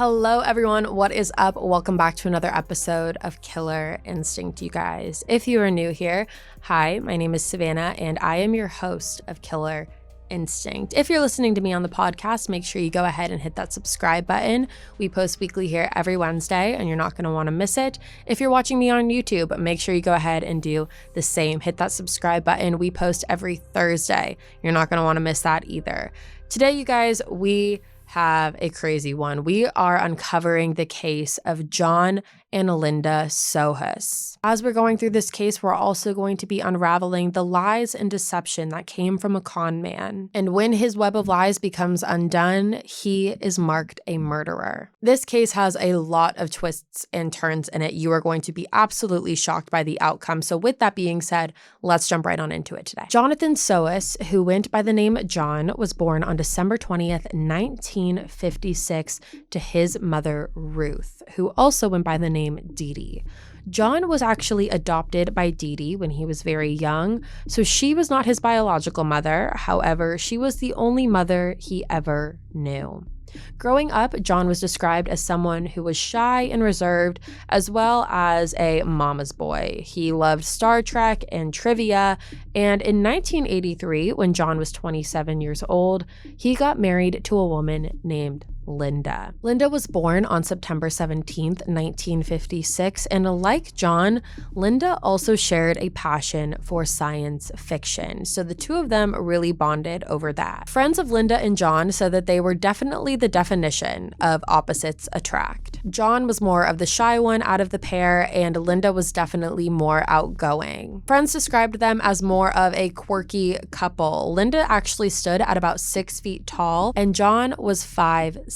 Hello everyone, what is up? Welcome back to another episode of Killer Instinct, you guys. If you are new here, hi, my name is Savannah and I am your host of Killer Instinct. If you're listening to me on the podcast, make sure you go ahead and hit that subscribe button. We post weekly here every Wednesday and you're not going to want to miss it. If you're watching me on YouTube, make sure you go ahead and do the same. Hit that subscribe button. We post every Thursday. You're not going to want to miss that either. Today, you guys, we have a crazy one. We are uncovering the case of John and Linda Sohus. As we're going through this case, we're also going to be unraveling the lies and deception that came from a con man. And when his web of lies becomes undone, he is marked a murderer. This case has a lot of twists and turns in it. You are going to be absolutely shocked by the outcome. So with that being said, let's jump right on into it today. Johnathan Sohus, who went by the name John, was born on December 20th, 1956 to his mother, Ruth, who also went by the name Dee Dee. John was actually adopted by Dee Dee when he was very young, so she was not his biological mother. However, she was the only mother he ever knew. Growing up, John was described as someone who was shy and reserved, as well as a mama's boy. He loved Star Trek and trivia, and in 1983, when John was 27 years old, he got married to a woman named Linda. Linda was born on September 17th, 1956, and like John, Linda also shared a passion for science fiction. So the two of them really bonded over that. Friends of Linda and John said that they were definitely the definition of opposites attract. John was more of the shy one out of the pair, and Linda was definitely more outgoing. Friends described them as more of a quirky couple. Linda actually stood at about 6 feet tall, and John was 5'6".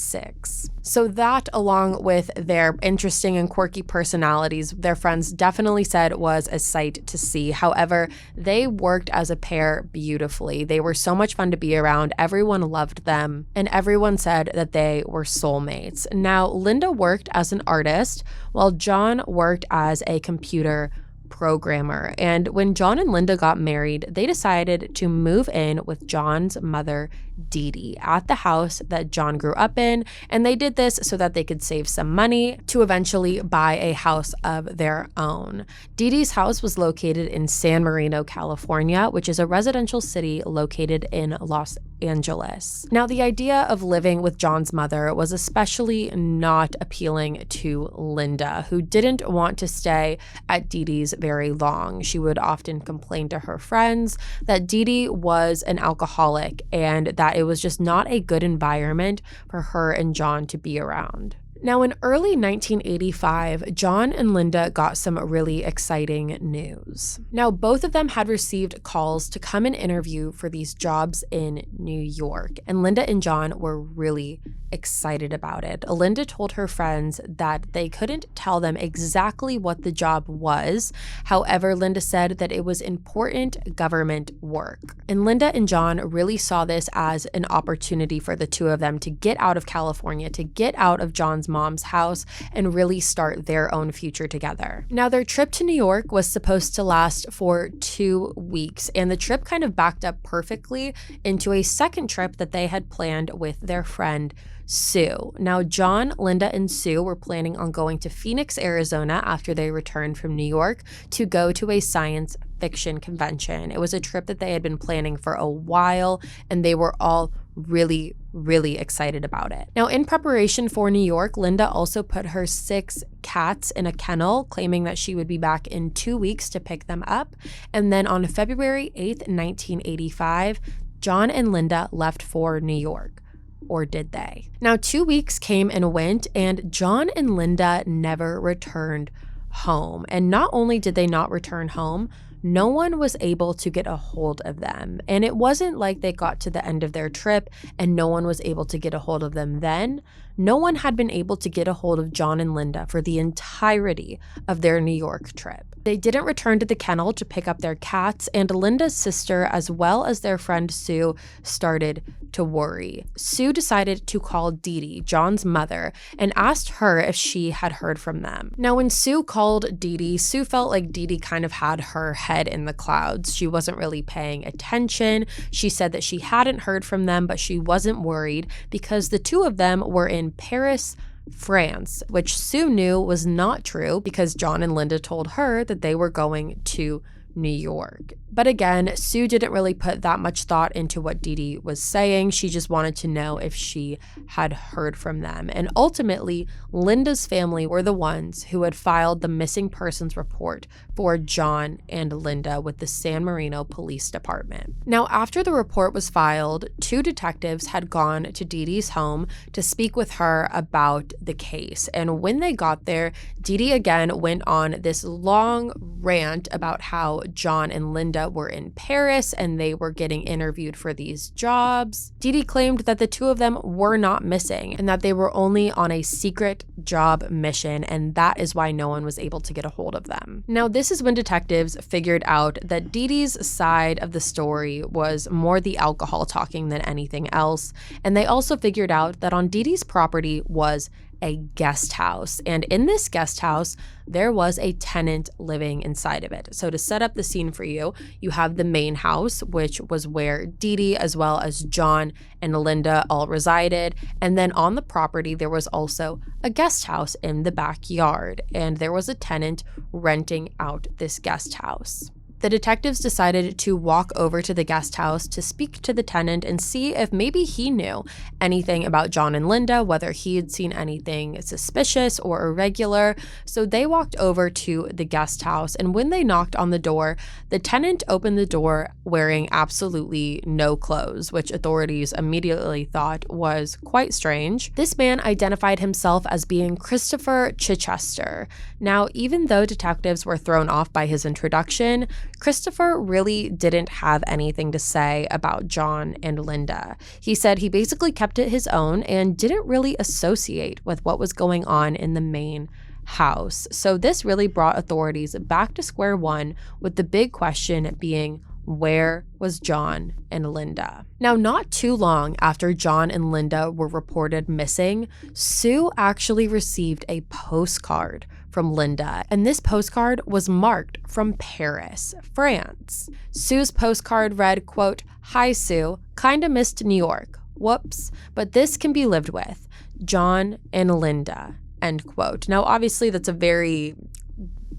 So that, along with their interesting and quirky personalities, their friends definitely said was a sight to see. However, they worked as a pair beautifully. They were so much fun to be around. Everyone loved them, and everyone said that they were soulmates. Now, Linda worked as an artist, while John worked as a computer programmer. And when John and Linda got married, they decided to move in with John's mother, Dee Dee, at the house that John grew up in. And they did this so that they could save some money to eventually buy a house of their own. Dee Dee's house was located in San Marino, California, which is a residential city located in Los Angeles. Now, the idea of living with John's mother was especially not appealing to Linda, who didn't want to stay at Dee Dee's very long. She would often complain to her friends that Dee Dee was an alcoholic and that it was just not a good environment for her and John to be around. Now, in early 1985, John and Linda got some really exciting news. Now, both of them had received calls to come and interview for these jobs in New York, and Linda and John were really excited about it. Linda told her friends that they couldn't tell them exactly what the job was. However, Linda said that it was important government work. And Linda and John really saw this as an opportunity for the two of them to get out of California, to get out of John's mom's house and really start their own future together. Now, their trip to New York was supposed to last for 2 weeks, and the trip kind of backed up perfectly into a second trip that they had planned with their friend Sue. Now, John, Linda, and Sue were planning on going to Phoenix, Arizona after they returned from New York to go to a science fiction convention. It was a trip that they had been planning for a while, and they were all really excited about it. Now, in preparation for New York, Linda also put her 6 cats in a kennel, claiming that she would be back in 2 weeks to pick them up. And then on February 8th, 1985, John and Linda left for New York. Or did they? Now, 2 weeks came and went, and John and Linda never returned home. And not only did they not return home, no one was able to get a hold of them. And it wasn't like they got to the end of their trip and no one was able to get a hold of them then. No one had been able to get a hold of John and Linda for the entirety of their New York trip. They didn't return to the kennel to pick up their cats, and Linda's sister, as well as their friend Sue, started to worry. Sue decided to call Dee Dee, John's mother, and asked her if she had heard from them. Now, when Sue called Dee Dee, Sue felt like Dee Dee kind of had her head in the clouds. She wasn't really paying attention. She said that she hadn't heard from them, but she wasn't worried because the two of them were in Paris, France, which Sue knew was not true because John and Linda told her that they were going to New York. But again, Sue didn't really put that much thought into what Dee Dee was saying. She just wanted to know if she had heard from them. And ultimately, Linda's family were the ones who had filed the missing persons report for John and Linda with the San Marino Police Department. Now, after the report was filed, 2 detectives had gone to Dee Dee's home to speak with her about the case. And when they got there, Dee Dee again went on this long rant about how John and Linda were in Paris and they were getting interviewed for these jobs. Dee Dee claimed that the 2 of them were not missing and that they were only on a secret job mission, and that is why no one was able to get a hold of them. Now, this is when detectives figured out that Dee Dee's side of the story was more the alcohol talking than anything else, and they also figured out that on Dee Dee's property was a guest house, and in this guest house there was a tenant living inside of it. So to set up the scene for you, you have the main house, which was where Dee Dee as well as John and Linda all resided, and then on the property there was also a guest house in the backyard, and there was a tenant renting out this guest house. The detectives decided to walk over to the guest house to speak to the tenant and see if maybe he knew anything about John and Linda, whether he had seen anything suspicious or irregular. So they walked over to the guest house, and when they knocked on the door, the tenant opened the door wearing absolutely no clothes, which authorities immediately thought was quite strange. This man identified himself as being Christopher Chichester. Now, even though detectives were thrown off by his introduction, Christopher really didn't have anything to say about John and Linda. He said he basically kept it his own and didn't really associate with what was going on in the main house. So this really brought authorities back to square one, with the big question being, where was John and Linda? Now, not too long after John and Linda were reported missing, Sue actually received a postcard from Linda, and this postcard was marked from Paris, France. Sue's postcard read, quote, "Hi Sue, kinda missed New York. Whoops, but this can be lived with. John and Linda," end quote. Now, obviously, that's a very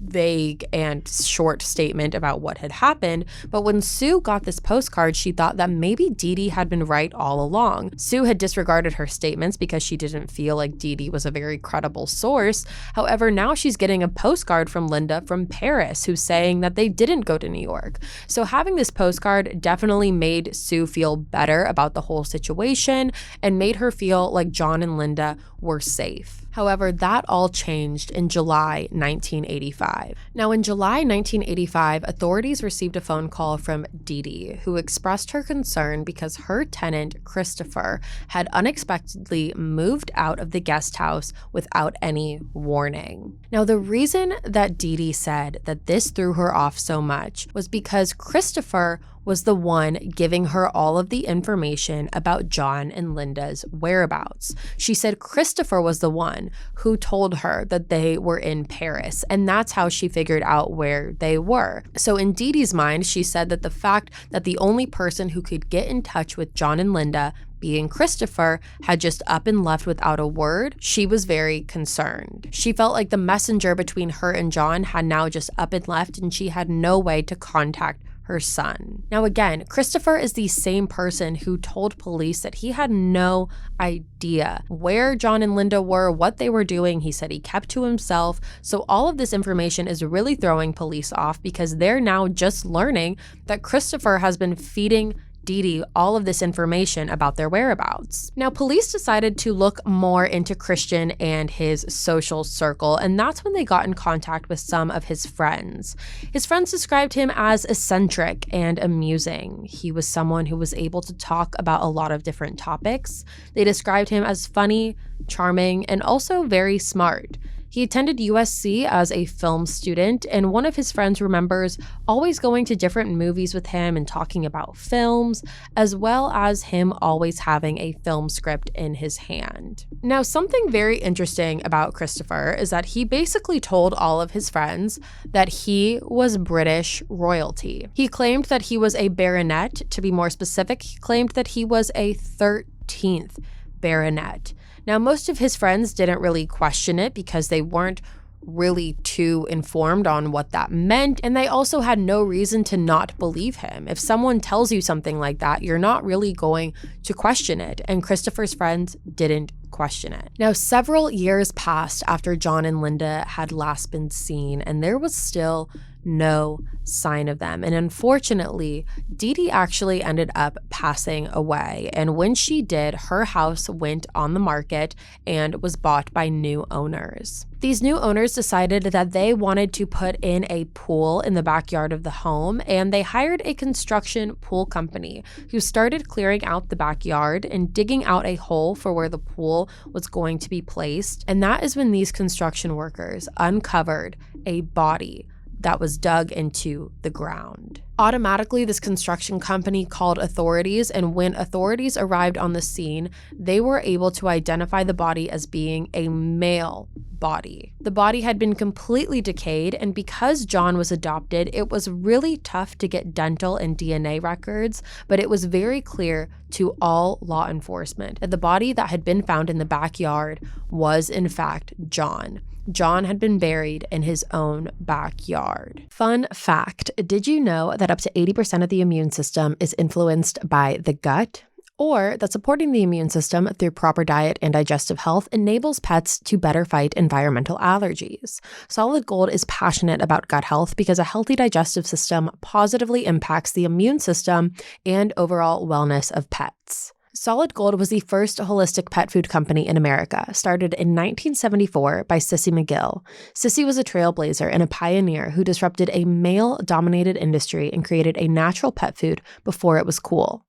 vague and short statement about what had happened, but when Sue got this postcard, she thought that maybe Dee Dee had been right all along. Sue had disregarded her statements because she didn't feel like Dee Dee was a very credible source. However, now she's getting a postcard from Linda from Paris who's saying that they didn't go to New York. So having this postcard definitely made Sue feel better about the whole situation and made her feel like John and Linda were safe. However, that all changed in July 1985. Now, in July 1985, authorities received a phone call from Dee Dee, who expressed her concern because her tenant, Christopher, had unexpectedly moved out of the guest house without any warning. Now, the reason that Dee Dee said that this threw her off so much was because Christopher was the one giving her all of the information about John and Linda's whereabouts. She said Christopher was the one who told her that they were in Paris, and that's how she figured out where they were. So in Dee Dee's mind, she said that the fact that the only person who could get in touch with John and Linda, being Christopher, had just up and left without a word, she was very concerned. She felt like the messenger between her and John had now just up and left, and she had no way to contact her son. Now again, Christopher is the same person who told police that he had no idea where John and Linda were, what they were doing. He said he kept to himself. So all of this information is really throwing police off because they're now just learning that Christopher has been feeding Dee Dee all of this information about their whereabouts. Now, police decided to look more into Christian and his social circle, and that's when they got in contact with some of his friends. His friends described him as eccentric and amusing. He was someone who was able to talk about a lot of different topics. They described him as funny, charming, and also very smart. He attended USC as a film student, and one of his friends remembers always going to different movies with him and talking about films, as well as him always having a film script in his hand. Now, something very interesting about Christopher is that he basically told all of his friends that he was British royalty. He claimed that he was a baronet. To be more specific, he claimed that he was a 13th baronet. Now, most of his friends didn't really question it because they weren't really too informed on what that meant, and they also had no reason to not believe him. If someone tells you something like that, you're not really going to question it, and Christopher's friends didn't question it. Now, several years passed after John and Linda had last been seen, and there was still no sign of them. And unfortunately, Dee Dee actually ended up passing away. And when she did, her house went on the market and was bought by new owners. These new owners decided that they wanted to put in a pool in the backyard of the home, and they hired a construction pool company who started clearing out the backyard and digging out a hole for where the pool was going to be placed. And that is when these construction workers uncovered a body that was dug into the ground. Automatically, this construction company called authorities, and when authorities arrived on the scene, they were able to identify the body as being a male body. The body had been completely decayed, and because John was adopted, it was really tough to get dental and DNA records, but it was very clear to all law enforcement that the body that had been found in the backyard was, in fact, John. John had been buried in his own backyard. Fun fact, did you know that up to 80% of the immune system is influenced by the gut? Or that supporting the immune system through proper diet and digestive health enables pets to better fight environmental allergies. Solid Gold is passionate about gut health because a healthy digestive system positively impacts the immune system and overall wellness of pets. Solid Gold was the first holistic pet food company in America, started in 1974 by Sissy McGill. Sissy was a trailblazer and a pioneer who disrupted a male-dominated industry and created a natural pet food before it was cool.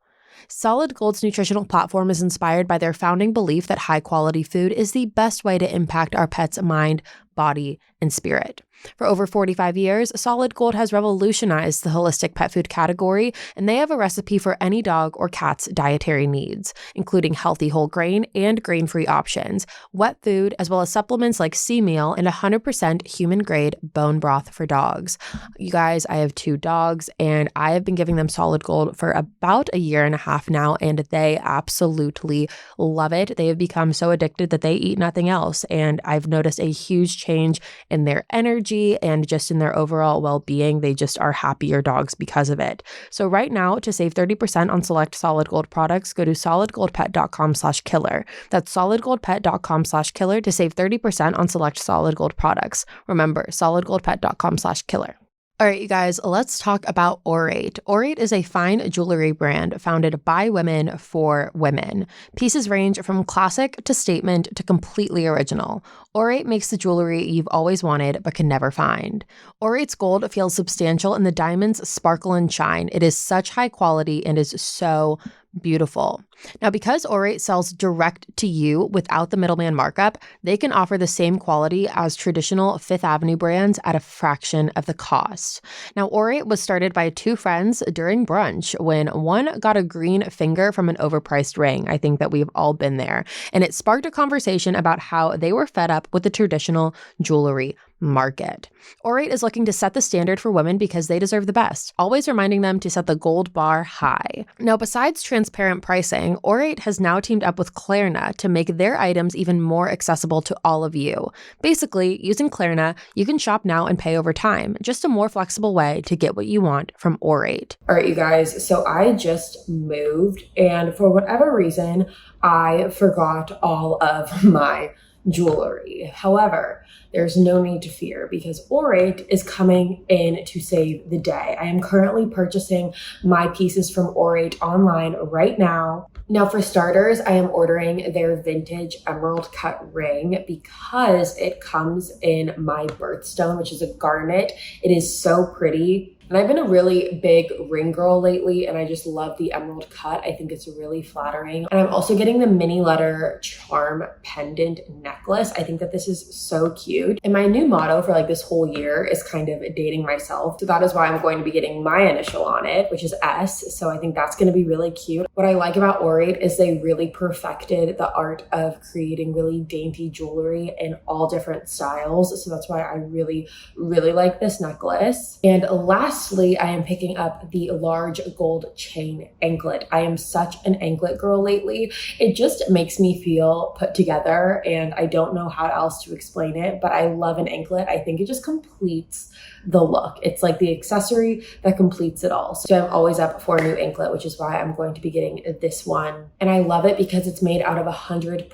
Solid Gold's nutritional platform is inspired by their founding belief that high-quality food is the best way to impact our pet's mind, body, and spirit. For over 45 years, Solid Gold has revolutionized the holistic pet food category, and they have a recipe for any dog or cat's dietary needs, including healthy whole grain and grain-free options, wet food, as well as supplements like sea meal and 100% human-grade bone broth for dogs. You guys, I have 2 dogs, and I have been giving them Solid Gold for about a year and a half now, and they absolutely love it. They have become so addicted that they eat nothing else, and I've noticed a huge change in their energy and just in their overall well-being. They just are happier dogs because of it. So right now, to save 30% on select Solid Gold products, go to solidgoldpet.com/killer. That's solidgoldpet.com/killer to save 30% on select Solid Gold products. Remember, solidgoldpet.com/killer. All right, you guys, let's talk about Orate. Orate is a fine jewelry brand founded by women for women. Pieces range from classic to statement to completely original. Orate makes the jewelry you've always wanted but can never find. Orate's gold feels substantial and the diamonds sparkle and shine. It is such high quality and is so beautiful. Now, because Orate sells direct to you without the middleman markup, they can offer the same quality as traditional Fifth Avenue brands at a fraction of the cost. Now, Orate was started by 2 friends during brunch when one got a green finger from an overpriced ring. I think that we've all been there. And it sparked a conversation about how they were fed up with the traditional jewelry market. Orate is looking to set the standard for women because they deserve the best, always reminding them to set the gold bar high. Now, besides transparent pricing, Orate has now teamed up with Klarna to make their items even more accessible to all of you. Basically, using Klarna, you can shop now and pay over time, just a more flexible way to get what you want from Orate. All right, you guys, so I just moved, and for whatever reason, I forgot all of my jewelry. However, there's no need to fear because Orate is coming in to save the day. I am currently purchasing my pieces from Orate online right now. Now, for starters, I am ordering their vintage emerald cut ring because it comes in my birthstone, which is a garnet. It is so pretty. And I've been a really big ring girl lately, and I just love the emerald cut. I think it's really flattering. And I'm also getting the mini letter charm pendant necklace. I think that this is so cute. And my new motto for like this whole year is kind of dating myself. So that is why I'm going to be getting my initial on it, which is S. So I think that's going to be really cute. What I like about Orate is they really perfected the art of creating really dainty jewelry in all different styles. So that's why I really, really like this necklace. And last lastly, I am picking up the large gold chain anklet. I am such an anklet girl lately. It just makes me feel put together, and I don't know how else to explain it, but I love an anklet. I think it just completes the look. It's like the accessory that completes it all. So I'm always up for a new anklet, which is why I'm going to be getting this one. And I love it because it's made out of 100%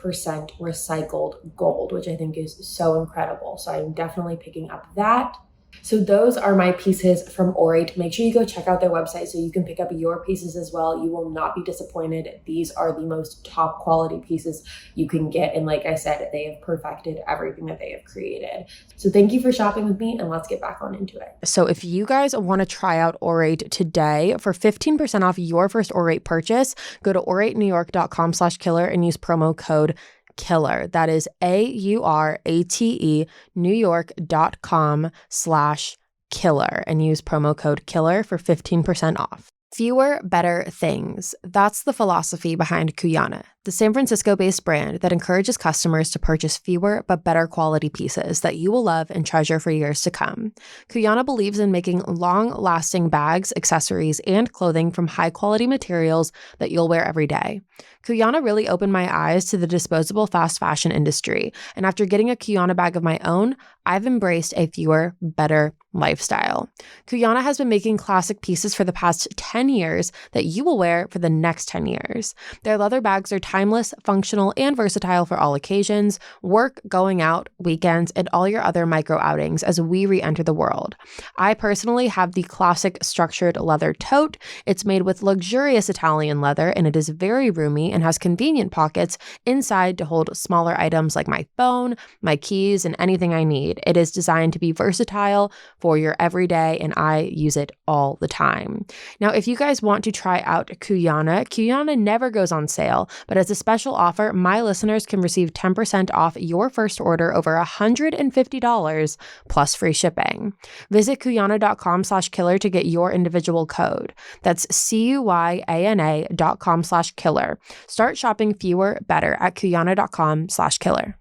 recycled gold, which I think is so incredible. So I'm definitely picking up that. So those are my pieces from Orate. Make sure you go check out their website so you can pick up your pieces as well. You will not be disappointed. These are the most top quality pieces you can get. And like I said, they have perfected everything that they have created. So thank you for shopping with me, and let's get back on into it. So if you guys want to try out Orate today for 15% off your first Orate purchase, go to oratenewyork.com/killer and use promo code KILLER. That is AURATE newyork.com/killer and use promo code KILLER for 15% off. Fewer, better things. That's the philosophy behind Kuyana, the San Francisco-based brand that encourages customers to purchase fewer but better quality pieces that you will love and treasure for years to come. Kuyana believes in making long-lasting bags, accessories, and clothing from high-quality materials that you'll wear every day. Kuyana really opened my eyes to the disposable fast fashion industry, and after getting a Kuyana bag of my own, I've embraced a fewer, better lifestyle. Kuyana has been making classic pieces for the past 10 years that you will wear for the next 10 years. Their leather bags are timeless, functional, and versatile for all occasions, work, going out, weekends, and all your other micro outings as we re-enter the world. I personally have the classic structured leather tote. It's made with luxurious Italian leather, and it is very roomy and has convenient pockets inside to hold smaller items like my phone, my keys, and anything I need. It is designed to be versatile for your everyday, and I use it all the time. Now, if you guys want to try out Kuyana never goes on sale, but as a special offer, my listeners can receive 10% off your first order over $150 plus free shipping. Visit Kuyana.com/killer to get your individual code. That's CUYANA.com/killer. Start shopping fewer, better at Kuyana.com/killer.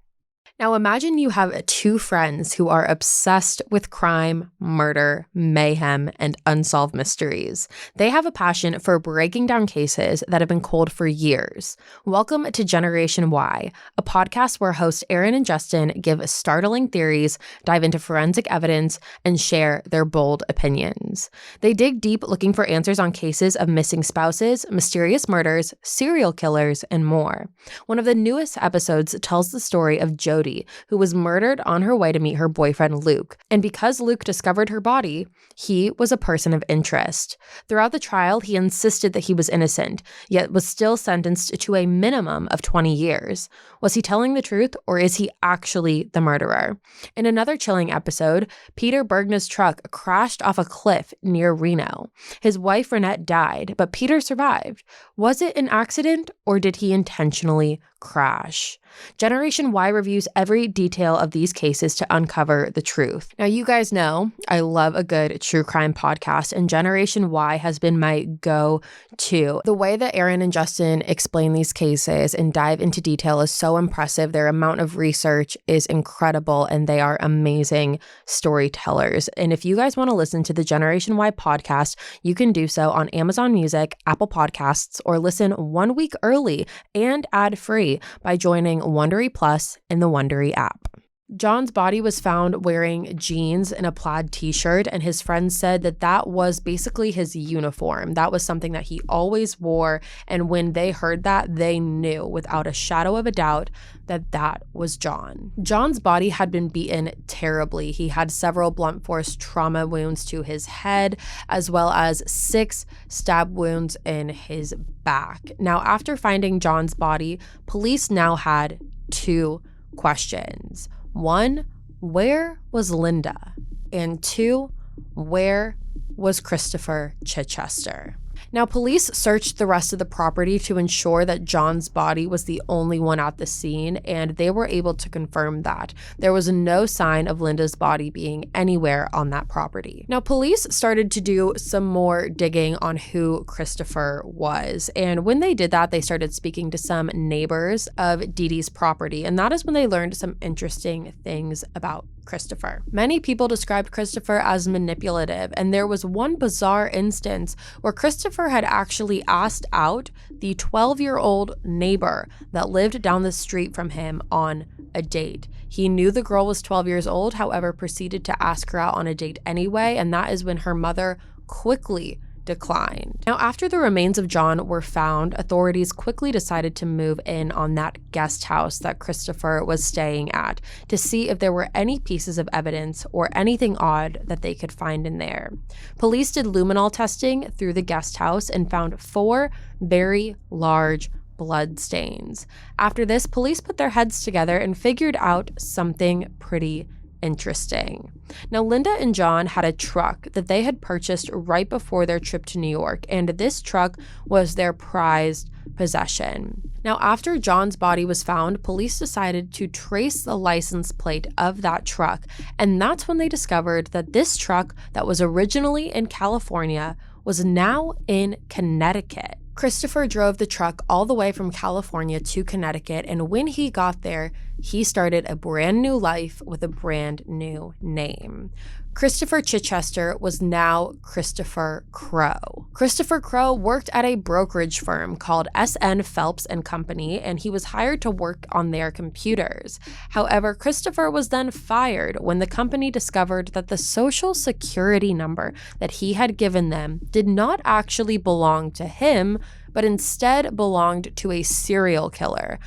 Now imagine you have two friends who are obsessed with crime, murder, mayhem, and unsolved mysteries. They have a passion for breaking down cases that have been cold for years. Welcome to Generation Y, a podcast where hosts Aaron and Justin give startling theories, dive into forensic evidence, and share their bold opinions. They dig deep looking for answers on cases of missing spouses, mysterious murders, serial killers, and more. One of the newest episodes tells the story of Jody, who was murdered on her way to meet her boyfriend Luke. And because Luke discovered her body, he was a person of interest. Throughout the trial, he insisted that he was innocent, yet was still sentenced to a minimum of 20 years. Was he telling the truth, or is he actually the murderer? In another chilling episode, Peter Bergna's truck crashed off a cliff near Reno. His wife Renette died, but Peter survived. Was it an accident, or did he intentionally crash? Generation Y reviews every detail of these cases to uncover the truth. Now, you guys know I love a good true crime podcast, and Generation Y has been my go-to. The way that Aaron and Justin explain these cases and dive into detail is so impressive. Their amount of research is incredible, and they are amazing storytellers. And if you guys want to listen to the Generation Y podcast, you can do so on Amazon Music, Apple Podcasts, or listen 1 week early and ad-free by joining Wondery Plus in the Wondery app. John's body was found wearing jeans and a plaid t-shirt, and his friends said that that was basically his uniform. That was something that he always wore, and when they heard that, they knew without a shadow of a doubt that that was John. John's body had been beaten terribly. He had several blunt force trauma wounds to his head, as well as 6 stab wounds in his back. Now, after finding John's body, police now had 2 questions. 1, where was Linda? And 2, where was Christopher Chichester? Now, police searched the rest of the property to ensure that John's body was the only one at the scene, and they were able to confirm that. There was no sign of Linda's body being anywhere on that property. Now, police started to do some more digging on who Christopher was, and when they did that, they started speaking to some neighbors of Dee Dee's property, and that is when they learned some interesting things about Christopher. Many people described Christopher as manipulative, and there was one bizarre instance where Christopher had actually asked out the 12-year-old neighbor that lived down the street from him on a date. He knew the girl was 12 years old, however, proceeded to ask her out on a date anyway, and that is when her mother quickly declined. Now, after the remains of John were found, authorities quickly decided to move in on that guest house that Christopher was staying at to see if there were any pieces of evidence or anything odd that they could find in there. Police did luminol testing through the guest house and found 4 very large blood stains. After this, police put their heads together and figured out something pretty interesting. Now, Linda and John had a truck that they had purchased right before their trip to New York, and this truck was their prized possession. Now, after John's body was found, police decided to trace the license plate of that truck, and that's when they discovered that this truck that was originally in California was now in Connecticut. Christopher drove the truck all the way from California to Connecticut, and when he got there, he started a brand new life with a brand new name. Christopher Chichester was now Christopher Crowe. Christopher Crowe worked at a brokerage firm called S.N. Phelps and Company, and he was hired to work on their computers. However, Christopher was then fired when the company discovered that the social security number that he had given them did not actually belong to him, but instead belonged to a serial killer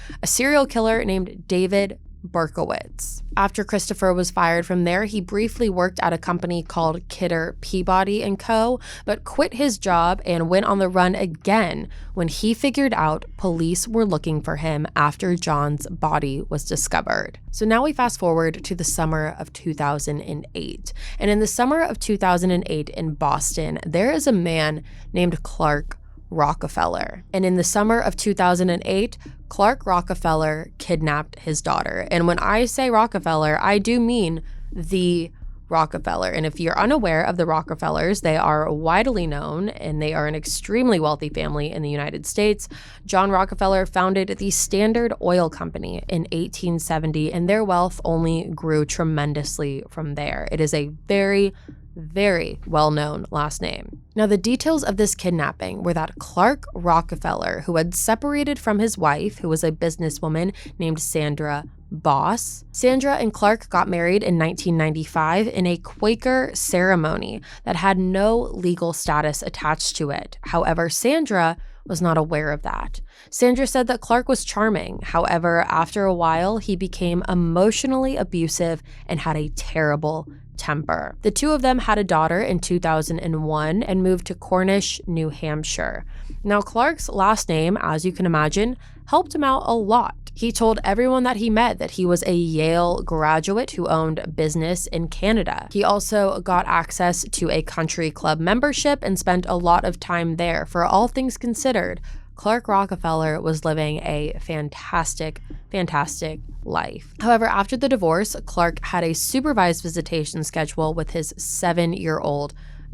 named David Berkowitz. After Christopher was fired from there, he briefly worked at a company called Kidder, Peabody & Co., but quit his job and went on the run again when he figured out police were looking for him after John's body was discovered. So now we fast forward to the summer of 2008. And in the summer of 2008 in Boston, there is a man named Clark Rockefeller. And in the summer of 2008, Clark Rockefeller kidnapped his daughter. And when I say Rockefeller, I do mean the Rockefeller. And if you're unaware of the Rockefellers, they are widely known and they are an extremely wealthy family in the United States. John Rockefeller founded the Standard Oil Company in 1870, and their wealth only grew tremendously from there. It is a very well-known last name. Now, the details of this kidnapping were that Clark Rockefeller, who had separated from his wife, who was a businesswoman named Sandra Boss. Sandra and Clark got married in 1995 in a Quaker ceremony that had no legal status attached to it. However, Sandra was not aware of that. Sandra said that Clark was charming. However, after a while, he became emotionally abusive and had a terrible temper. The two of them had a daughter in 2001 and moved to Cornish, New Hampshire. Now, Clark's last name, as you can imagine, helped him out a lot. He told everyone that he met that he was a Yale graduate who owned a business in Canada. He also got access to a country club membership and spent a lot of time there. For all things considered, Clark Rockefeller was living a fantastic life. However, after the divorce, Clark had a supervised visitation schedule with his 7-year-old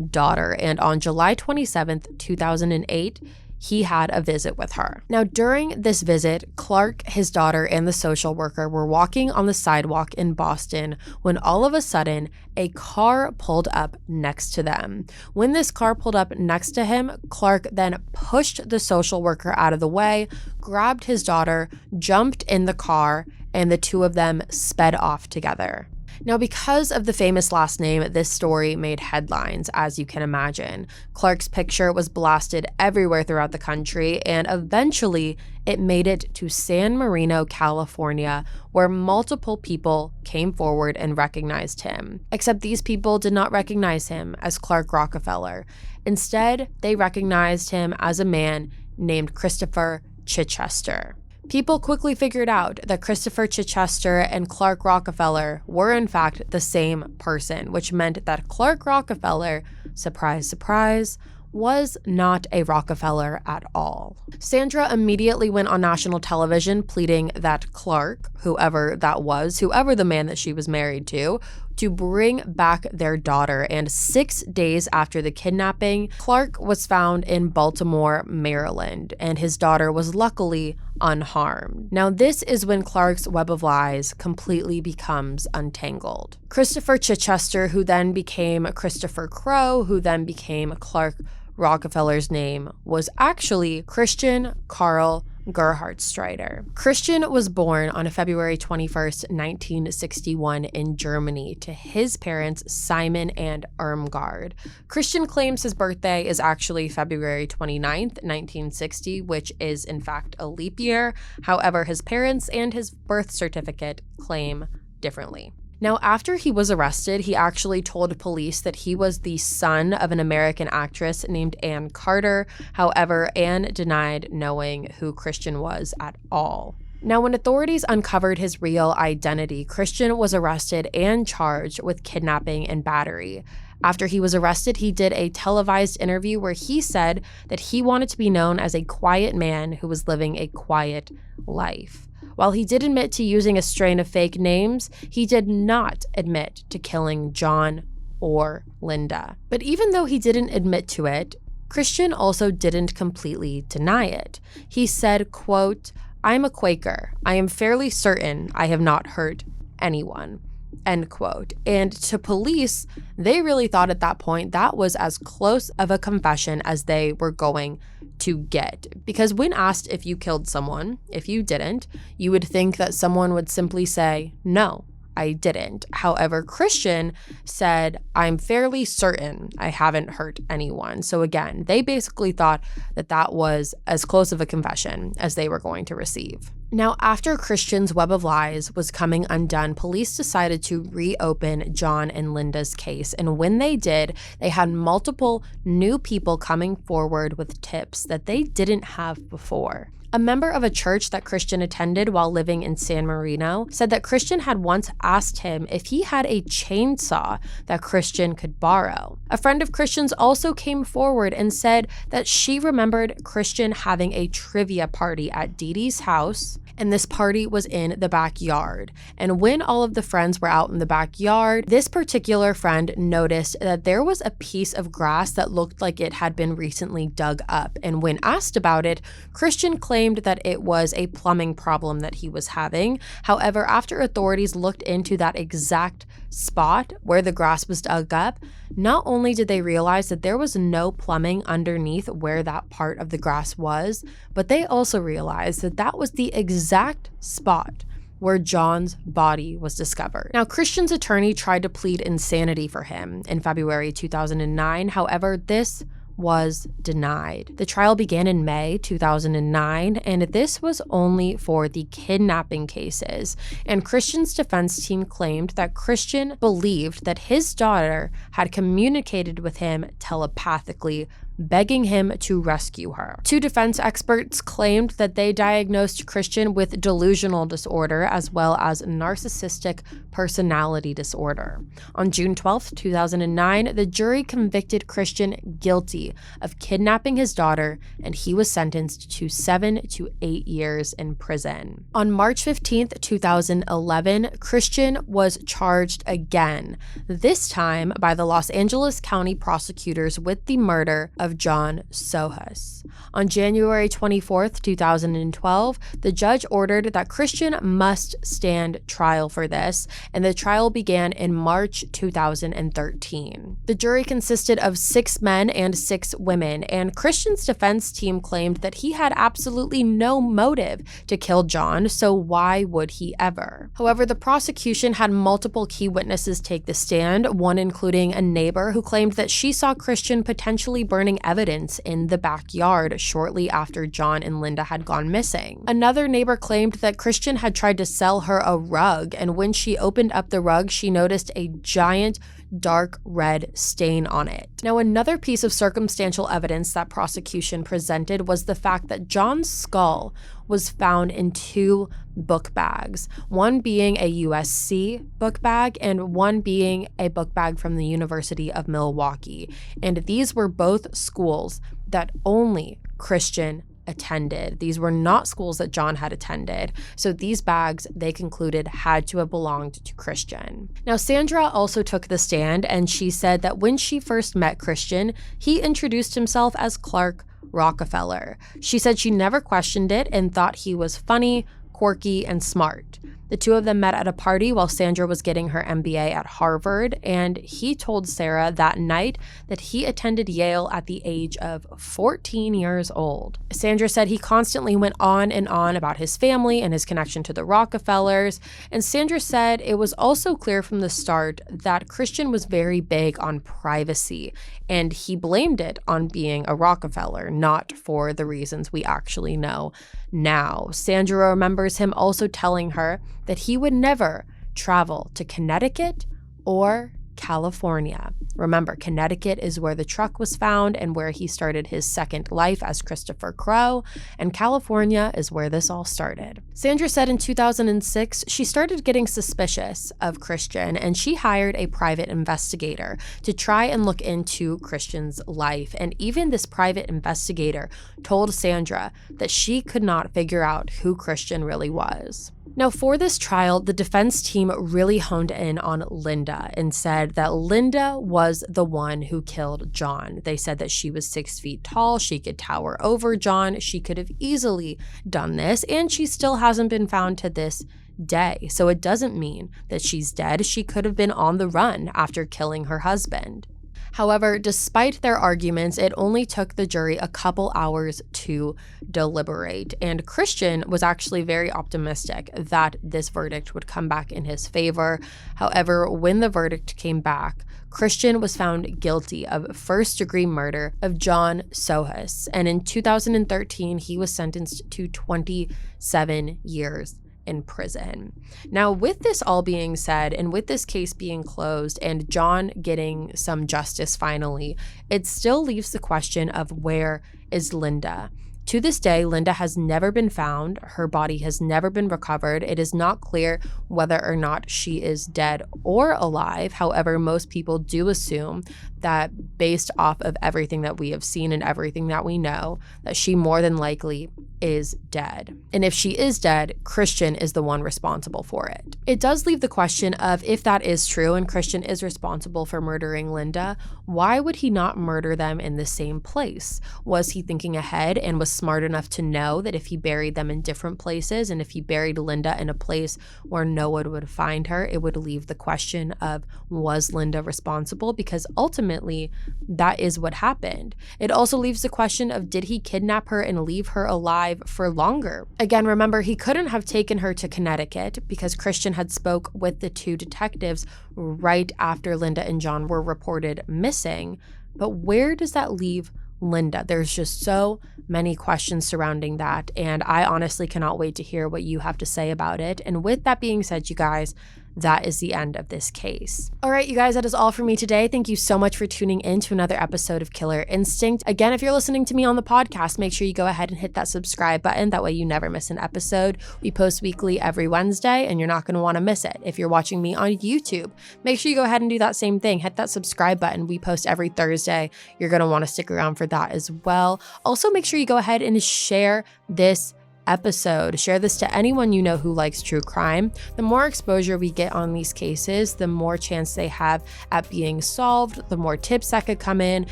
daughter, and on July 27th, 2008, he had a visit with her. Now, during this visit, Clark, his daughter, and the social worker were walking on the sidewalk in Boston when all of a sudden, a car pulled up next to them. When this car pulled up next to him, Clark then pushed the social worker out of the way, grabbed his daughter, jumped in the car, and the two of them sped off together. Now, because of the famous last name, this story made headlines, as you can imagine. Clark's picture was blasted everywhere throughout the country, and eventually it made it to San Marino, California, where multiple people came forward and recognized him. Except these people did not recognize him as Clark Rockefeller. Instead, they recognized him as a man named Christopher Chichester. People quickly figured out that Christopher Chichester and Clark Rockefeller were in fact the same person, which meant that Clark Rockefeller, surprise, surprise, was not a Rockefeller at all. Sandra immediately went on national television pleading that Clark, whoever that was, whoever the man that she was married to, to bring back their daughter, and 6 days after the kidnapping, Clark was found in Baltimore, Maryland, and his daughter was luckily unharmed. Now, this is when Clark's web of lies completely becomes untangled. Christopher Chichester, who then became Christopher Crowe, who then became Clark Rockefeller's name, was actually Christian Carl Gerhartsreiter. Christian was born on February 21st, 1961 in Germany to his parents Simon and Irmgard. Christian claims his birthday is actually February 29th, 1960, which is in fact a leap year. However, his parents and his birth certificate claim differently. Now, after he was arrested, he actually told police that he was the son of an American actress named Ann Carter. However, Ann denied knowing who Christian was at all. Now, when authorities uncovered his real identity, Christian was arrested and charged with kidnapping and battery. After he was arrested, he did a televised interview where he said that he wanted to be known as a quiet man who was living a quiet life. While he did admit to using a strain of fake names, he did not admit to killing John or Linda. But even though he didn't admit to it, Christian also didn't completely deny it. He said, quote, "I'm a Quaker. I am fairly certain I have not hurt anyone." End quote. And to police, they really thought at that point that was as close of a confession as they were going to get. Because when asked if you killed someone, if you didn't, you would think that someone would simply say, "No, I didn't." However, Christian said, "I'm fairly certain I haven't hurt anyone." So again, they basically thought that that was as close of a confession as they were going to receive. Now, after Christian's web of lies was coming undone, police decided to reopen John and Linda's case. And when they did, they had multiple new people coming forward with tips that they didn't have before. A member of a church that Christian attended while living in San Marino said that Christian had once asked him if he had a chainsaw that Christian could borrow. A friend of Christian's also came forward and said that she remembered Christian having a trivia party at Dee Dee's house, and this party was in the backyard. And when all of the friends were out in the backyard, this particular friend noticed that there was a piece of grass that looked like it had been recently dug up. And when asked about it, Christian claimed that it was a plumbing problem that he was having. However, after authorities looked into that exact spot where the grass was dug up, not only did they realize that there was no plumbing underneath where that part of the grass was, but they also realized that that was the exact spot where John's body was discovered. Now, Christian's attorney tried to plead insanity for him in February 2009. However, this was denied. The trial began in May 2009, and this was only for the kidnapping cases. And Christian's defense team claimed that Christian believed that his daughter had communicated with him telepathically, begging him to rescue her. Two defense experts claimed that they diagnosed Christian with delusional disorder as well as narcissistic personality disorder. On June 12, 2009, the jury convicted Christian guilty of kidnapping his daughter, and he was sentenced to 7 to 8 years in prison. On March 15, 2011, Christian was charged again, this time by the Los Angeles County prosecutors with the murder of John Sohus. On January 24th, 2012, the judge ordered that Christian must stand trial for this, and the trial began in March 2013. The jury consisted of 6 men and 6 women, and Christian's defense team claimed that he had absolutely no motive to kill John, so why would he ever? However, the prosecution had multiple key witnesses take the stand, one including a neighbor who claimed that she saw Christian potentially burning evidence in the backyard shortly after John and Linda had gone missing. Another neighbor claimed that Christian had tried to sell her a rug, and when she opened up the rug, she noticed a giant dark red stain on it. Now, another piece of circumstantial evidence that prosecution presented was the fact that John's skull was found in 2 book bags, one being a USC book bag and one being a book bag from the University of Milwaukee. And these were both schools that only Christian attended. These were not schools that John had attended. So these bags, they concluded, had to have belonged to Christian. Now, Sandra also took the stand, and she said that when she first met Christian, he introduced himself as Clark Rockefeller. She said she never questioned it and thought he was funny, quirky, and smart. The two of them met at a party while Sandra was getting her MBA at Harvard, and he told Sarah that night that he attended Yale at the age of 14 years old. Sandra said he constantly went on and on about his family and his connection to the Rockefellers, and Sandra said it was also clear from the start that Christian was very big on privacy, and he blamed it on being a Rockefeller, not for the reasons we actually know now. Sandra remembers him also telling her that he would never travel to Connecticut or California. Remember, Connecticut is where the truck was found and where he started his second life as Christopher Crowe, and California is where this all started. Sandra said in 2006, she started getting suspicious of Christian, and she hired a private investigator to try and look into Christian's life. And even this private investigator told Sandra that she could not figure out who Christian really was. Now, for this trial, the defense team really honed in on Linda and said that Linda was the one who killed John. They said that she was 6 feet tall, she could tower over John, she could have easily done this, and she still hasn't been found to this day. So it doesn't mean that she's dead. She could have been on the run after killing her husband. However, despite their arguments, it only took the jury a couple hours to deliberate, and Christian was actually very optimistic that this verdict would come back in his favor. However, when the verdict came back, Christian was found guilty of first-degree murder of John Sohus, and in 2013, he was sentenced to 27 years in prison. Now, with this all being said, and with this case being closed and John getting some justice finally, it still leaves the question of where is Linda? To this day, Linda has never been found. Her body has never been recovered. It is not clear whether or not she is dead or alive. However, most people do assume that based off of everything that we have seen and everything that we know, that she more than likely is dead. And if she is dead, Christian is the one responsible for it. It does leave the question of, if that is true and Christian is responsible for murdering Linda, why would he not murder them in the same place? Was he thinking ahead and was smart enough to know that if he buried them in different places, and if he buried Linda in a place where no one would find her, it would leave the question of, was Linda responsible? Because ultimately, that is what happened. It also leaves the question of, did he kidnap her and leave her alive for longer? Again, remember, he couldn't have taken her to Connecticut because Christian had spoke with the two detectives right after Linda and John were reported missing. But where does that leave Linda? There's just so many questions surrounding that, and I honestly cannot wait to hear what you have to say about it. And with that being said, you guys, that is the end of this case. All right, you guys, that is all for me today. Thank you so much for tuning in to another episode of Killer Instinct. Again, if you're listening to me on the podcast, make sure you go ahead and hit that subscribe button. That way you never miss an episode. We post weekly every Wednesday, and you're not going to want to miss it. If you're watching me on YouTube, make sure you go ahead and do that same thing. Hit that subscribe button. We post every Thursday. You're going to want to stick around for that as well. Also, make sure you go ahead and share this episode. Share this to anyone you know who likes true crime. The more exposure we get on these cases, the more chance they have at being solved, the more tips that could come in,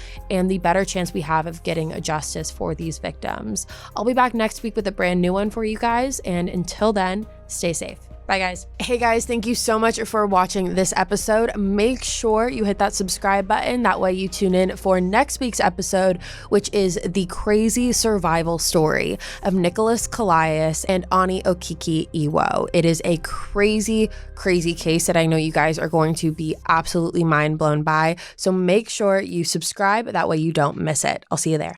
and the better chance we have of getting a justice for these victims. I'll be back next week with a brand new one for you guys, and until then, stay safe. Bye, guys. Hey, guys, thank you so much for watching this episode. Make sure you hit that subscribe button. That way you tune in for next week's episode, which is the crazy survival story of Nicholas Calais and Ani Okiki Iwo. It is a crazy, crazy case that I know you guys are going to be absolutely mind blown by. So make sure you subscribe. That way you don't miss it. I'll see you there.